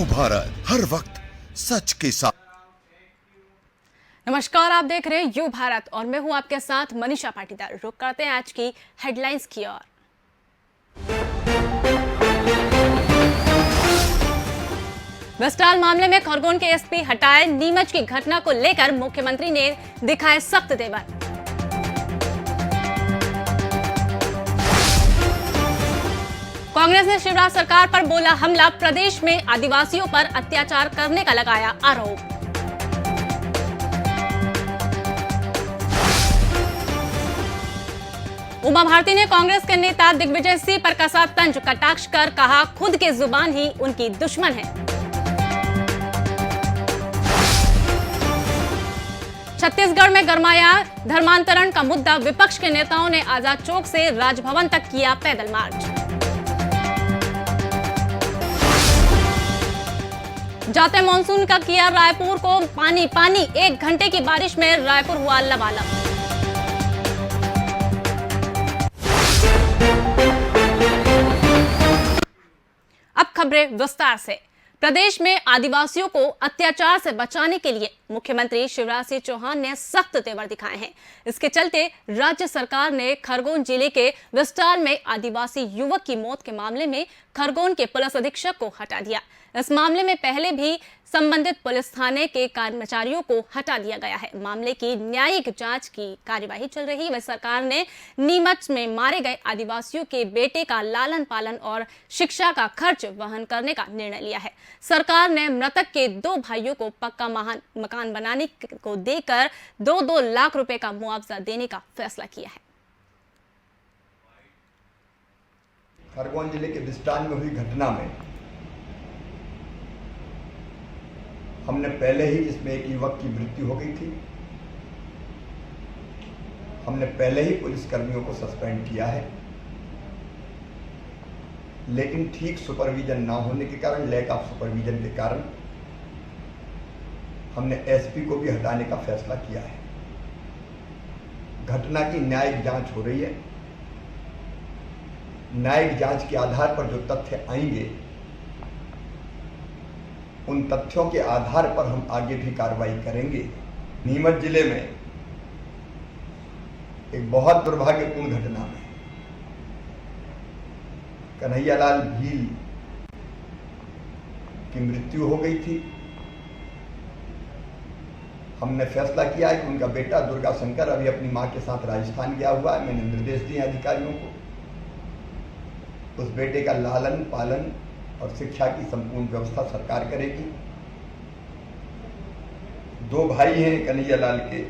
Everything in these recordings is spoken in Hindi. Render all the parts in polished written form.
यू भारत, हर वक्त सच के साथ। नमस्कार, आप देख रहे हैं यू भारत और मैं हूं आपके साथ मनीषा पाटीदार। रुक करते हैं आज की हेडलाइंस की ओर। वेस्टाल मामले में खरगोन के एसपी हटाए, नीमच की घटना को लेकर मुख्यमंत्री ने दिखाए सख्त तेवर। कांग्रेस ने शिवराज सरकार पर बोला हमला, प्रदेश में आदिवासियों पर अत्याचार करने का लगाया आरोप। उमा भारती ने कांग्रेस के नेता दिग्विजय सिंह पर कसा तंज, कटाक्ष कर कहा खुद की जुबान ही उनकी दुश्मन है। छत्तीसगढ़ में गरमाया धर्मांतरण का मुद्दा, विपक्ष के नेताओं ने आजाद चौक से राजभवन तक किया पैदल मार्च। जाते मॉनसून का किया रायपुर को पानी पानी, 1 घंटे की बारिश में रायपुर हुआ लबालब। अब खबरें विस्तार से। प्रदेश में आदिवासियों को अत्याचार से बचाने के लिए मुख्यमंत्री शिवराज सिंह चौहान ने सख्त तेवर दिखाए हैं। इसके चलते राज्य सरकार ने खरगोन जिले के वेस्टाल में आदिवासी युवक की मौत के मामले में खरगोन के पुलिस अधीक्षक को हटा दिया। इस मामले में पहले भी संबंधित पुलिस थाने के कर्मचारियों को हटा दिया गया है। मामले की न्यायिक जांच की कार्यवाही चल रही है। सरकार ने नीमच में मारे गए आदिवासियों के बेटे का लालन पालन और शिक्षा का खर्च वहन करने का निर्णय लिया है। सरकार ने मृतक के 2 भाइयों को पक्का मकान बनाने को देकर 2-2 लाख रुपए का मुआवजा देने का फैसला किया है। खरगोन जिले के वेस्टाल में हुई घटना में हमने पहले ही इसमें एक युवक की मृत्यु हो गई थी। हमने पहले ही पुलिस कर्मियों को सस्पेंड किया है, लेकिन ठीक सुपरविजन ना होने के कारण, लैक ऑफ सुपरविजन के कारण हमने एसपी को भी हटाने का फैसला किया है। घटना की न्यायिक जांच हो रही है। न्यायिक जांच के आधार पर जो तथ्य आएंगे, उन तथ्यों के आधार पर हम आगे भी कार्रवाई करेंगे। नीमच जिले में एक बहुत दुर्भाग्यपूर्ण घटना में कन्हैयालाल भील की मृत्यु हो गई थी। हमने फैसला किया है कि उनका बेटा दुर्गा शंकर अभी अपनी मां के साथ राजस्थान गया हुआ है। मैंने निर्देश दिए अधिकारियों को, उस बेटे का लालन पालन और शिक्षा की संपूर्ण व्यवस्था सरकार करेगी। 2 भाई हैं कन्हैयालाल के,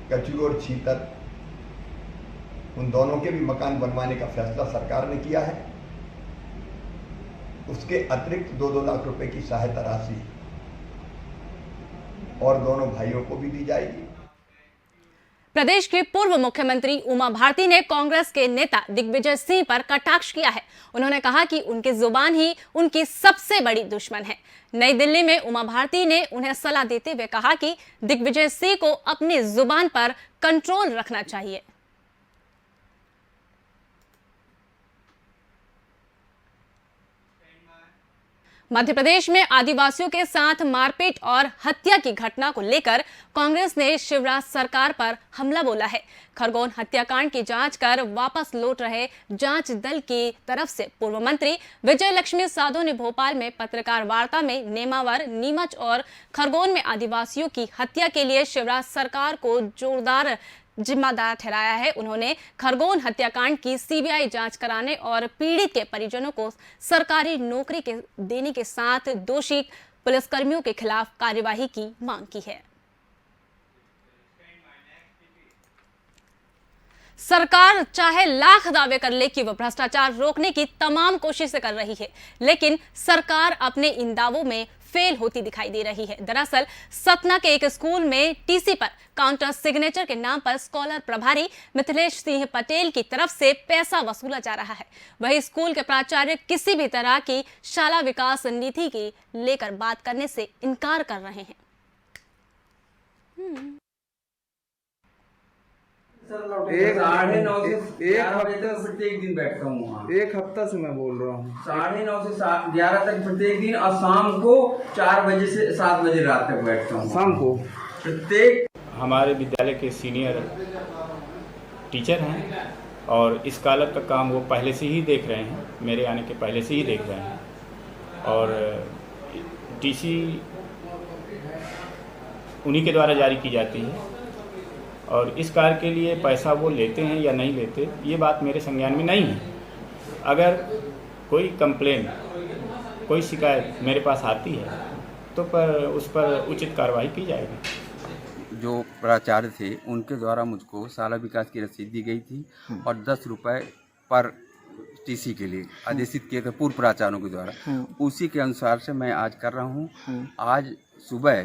कचरू और छीतर, उन दोनों के भी मकान बनवाने का फैसला सरकार ने किया है। उसके अतिरिक्त 2-2 लाख रुपए की सहायता राशि और दोनों भाइयों को भी दी जाएगी। प्रदेश की पूर्व मुख्यमंत्री उमा भारती ने कांग्रेस के नेता दिग्विजय सिंह पर कटाक्ष किया है। उन्होंने कहा कि उनकी जुबान ही उनकी सबसे बड़ी दुश्मन है। नई दिल्ली में उमा भारती ने उन्हें सलाह देते हुए कहा कि दिग्विजय सिंह को अपनी जुबान पर कंट्रोल रखना चाहिए। मध्य प्रदेश में आदिवासियों के साथ मारपीट और हत्या की घटना को लेकर कांग्रेस ने शिवराज सरकार पर हमला बोला है। खरगोन हत्याकांड की जांच कर वापस लौट रहे जांच दल की तरफ से पूर्व मंत्री विजय लक्ष्मी साधो ने भोपाल में पत्रकार वार्ता में नेमावर, नीमच और खरगोन में आदिवासियों की हत्या के लिए शिवराज सरकार को जोरदार जिम्मेदार ठहराया है। उन्होंने खरगोन हत्याकांड की सीबीआई जांच कराने और पीड़ित के परिजनों को सरकारी नौकरी देने के साथ दोषी पुलिसकर्मियों के खिलाफ कार्यवाही की मांग की है। सरकार चाहे लाख दावे कर ले कि वह भ्रष्टाचार रोकने की तमाम कोशिशें कर रही है, लेकिन सरकार अपने इन दावों में फेल होती दिखाई दे रही है। दरअसल सतना के एक स्कूल में टीसी पर काउंटर सिग्नेचर के नाम पर स्कॉलर प्रभारी मिथिलेश सिंह पटेल की तरफ से पैसा वसूला जा रहा है। वही स्कूल के प्राचार्य किसी भी तरह की शाला विकास नीति की लेकर बात करने से इनकार कर रहे हैं। एक 9:30 से एक 11 बजे तक प्रत्येक दिन बैठता हूँ वहाँ। एक हफ्ता से मैं बोल रहा हूँ 9:30 से 11 तक प्रत्येक दिन, और शाम को 4 बजे से 7 बजे रात तक बैठता हूँ शाम को। प्रत्येक। हमारे विद्यालय के सीनियर टीचर हैं और इस स्कॉलर का काम वो पहले से ही देख रहे हैं, मेरे आने के पहले से ही देख रहे हैं। और टीसी उन्हीं के द्वारा जारी की जाती है, और इस कार्य के लिए पैसा वो लेते हैं या नहीं लेते ये बात मेरे संज्ञान में नहीं है। अगर कोई कंप्लेन, कोई शिकायत मेरे पास आती है तो उस पर उचित कार्रवाई की जाएगी। जो प्राचार्य थे उनके द्वारा मुझको शाला विकास की रसीद दी गई थी और 10 रुपये पर टीसी के लिए आदेशित किए थे पूर्व प्राचार्यों के द्वारा। उसी के अनुसार से मैं आज कर रहा हूँ। आज सुबह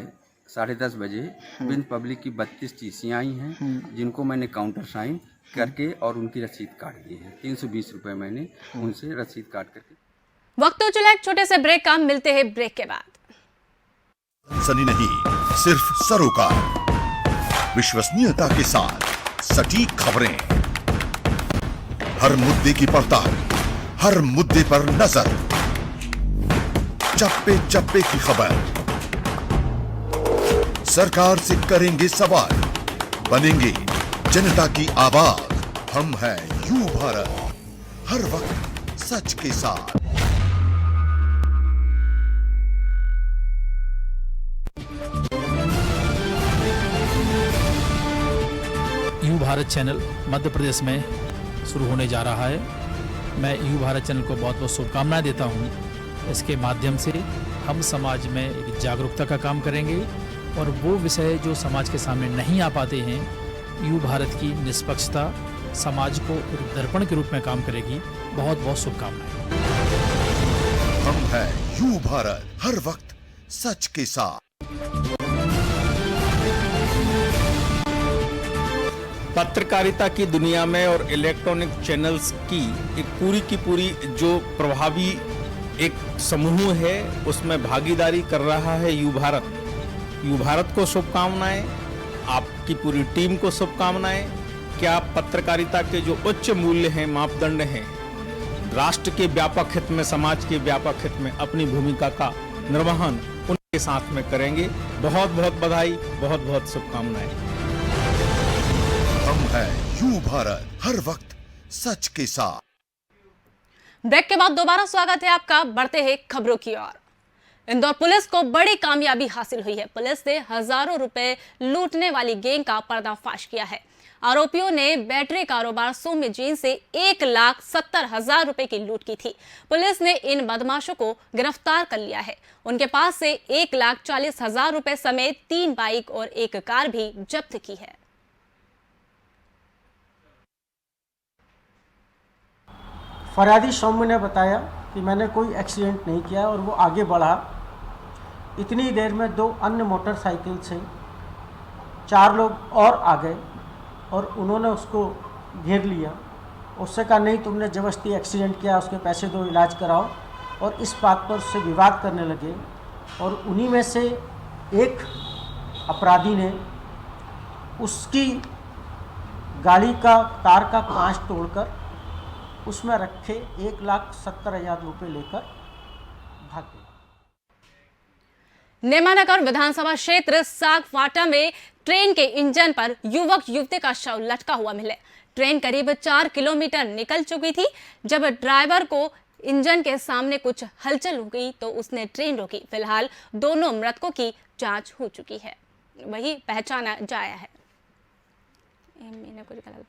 10:30 बजे बिन पब्लिक की 32 टीसियाँ आई हैं, जिनको मैंने काउंटर साइन करके और उनकी रसीद काट दी है। 320 रुपये मैंने उनसे रसीद काट करके। वक्त हो चला एक छोटे से ब्रेक का, मिलते हैं ब्रेक के बाद। सनी नहीं, सिर्फ सरोकार, विश्वसनीयता के साथ सटीक खबरें, हर मुद्दे की पड़ताल, हर मुद्दे पर नजर, चप्पे चप्पे की खबर, सरकार से करेंगे सवाल, बनेंगे जनता की आवाज। हम हैं यू भारत, हर वक्त सच के साथ। यू भारत चैनल मध्य प्रदेश में शुरू होने जा रहा है। मैं यू भारत चैनल को बहुत बहुत शुभकामनाएं देता हूं। इसके माध्यम से हम समाज में एक जागरूकता का काम करेंगे और वो विषय जो समाज के सामने नहीं आ पाते हैं, यू भारत की निष्पक्षता समाज को एक दर्पण के रूप में काम करेगी। बहुत बहुत शुभकामनाएं। हम हैं यू भारत, हर वक्त सच के साथ। पत्रकारिता की दुनिया में और इलेक्ट्रॉनिक चैनल्स की पूरी जो प्रभावी एक समूह है, उसमें भागीदारी कर रहा है यू भारत। यू भारत को शुभकामनाएं, आपकी पूरी टीम को शुभकामनाएं कि आप पत्रकारिता के जो उच्च मूल्य हैं, मापदंड हैं, राष्ट्र के व्यापक हित में, समाज के व्यापक हित में अपनी भूमिका का निर्वहन उनके साथ में करेंगे। बहुत बहुत बधाई, बहुत बहुत शुभकामनाएं। हम हैं यू भारत, हर वक्त सच के साथ। ब्रेक के बाद दोबारा स्वागत है आपका। बढ़ते हैं खबरों की ओर। इंदौर पुलिस को बड़ी कामयाबी हासिल हुई है। पुलिस ने हजारों रुपए लूटने वाली गैंग का पर्दाफाश किया है। आरोपियों ने बैटरी कारोबार सौम्य जैन से 1,70,000 रुपए की लूट की थी। पुलिस ने इन बदमाशों को गिरफ्तार कर लिया है। उनके पास से 1,40,000 रुपए समेत 3 बाइक और 1 कार भी जब्त की है। फरियादी सौम्य ने बताया कि मैंने कोई एक्सीडेंट नहीं किया और वो आगे बढ़ा। इतनी देर में 2 अन्य मोटरसाइकिल से 4 लोग और आ गए और उन्होंने उसको घेर लिया। उससे कहा नहीं, तुमने ज़बरदस्ती एक्सीडेंट किया, उसके पैसे दो, इलाज कराओ। और इस बात पर उससे विवाद करने लगे और उन्हीं में से एक अपराधी ने उसकी गाड़ी का कार का कांच तोड़कर उसमें रखे 1,70,000 रुपये लेकर भाग गए। नेमानगर विधानसभा क्षेत्र सागवाटा में ट्रेन के इंजन पर युवक युवती का शव लटका हुआ मिले। ट्रेन करीब 4 किलोमीटर निकल चुकी थी। जब ड्राइवर को इंजन के सामने कुछ हलचल हो गई तो उसने ट्रेन रोकी। फिलहाल दोनों मृतकों की जांच हो चुकी है, वही पहचाना जाया है। मैंने कुछ गलत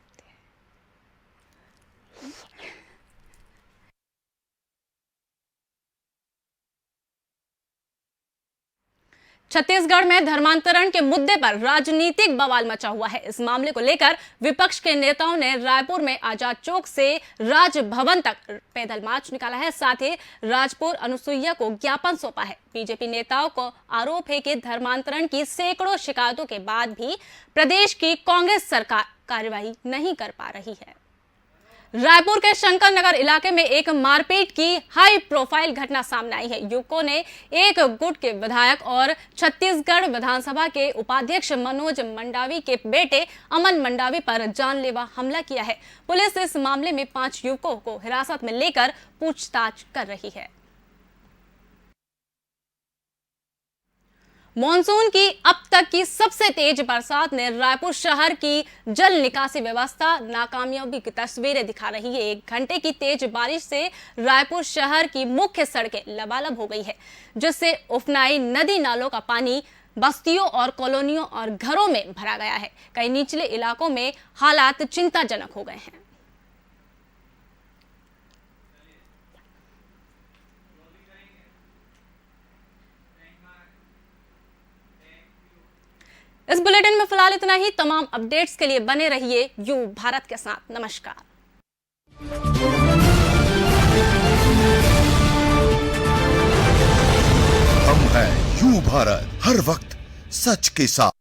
छत्तीसगढ़ में धर्मांतरण के मुद्दे पर राजनीतिक बवाल मचा हुआ है। इस मामले को लेकर विपक्ष के नेताओं ने रायपुर में आजाद चौक से राजभवन तक पैदल मार्च निकाला है। साथ ही राजपुर अनुसुईया को ज्ञापन सौंपा है। बीजेपी नेताओं को आरोप है कि धर्मांतरण की सैकड़ों शिकायतों के बाद भी प्रदेश की कांग्रेस सरकार कार्रवाई नहीं कर पा रही है। रायपुर के शंकर नगर इलाके में एक मारपीट की हाई प्रोफाइल घटना सामने आई है। युवकों ने एक गुट के विधायक और छत्तीसगढ़ विधानसभा के उपाध्यक्ष मनोज मंडावी के बेटे अमन मंडावी पर जानलेवा हमला किया है। पुलिस इस मामले में 5 युवकों को हिरासत में लेकर पूछताछ कर रही है। मॉनसून की अब तक की सबसे तेज बरसात ने रायपुर शहर की जल निकासी व्यवस्था नाकामयाबी की तस्वीरें दिखा रही है। 1 घंटे की तेज बारिश से रायपुर शहर की मुख्य सड़कें लबालब हो गई है, जिससे उफनाई नदी नालों का पानी बस्तियों और कॉलोनियों और घरों में भरा गया है। कई निचले इलाकों में हालात चिंताजनक हो गए हैं। इस बुलेटिन में फिलहाल इतना ही। तमाम अपडेट्स के लिए बने रहिए यू भारत के साथ। नमस्कार। हम हैं यू भारत, हर वक्त सच के साथ।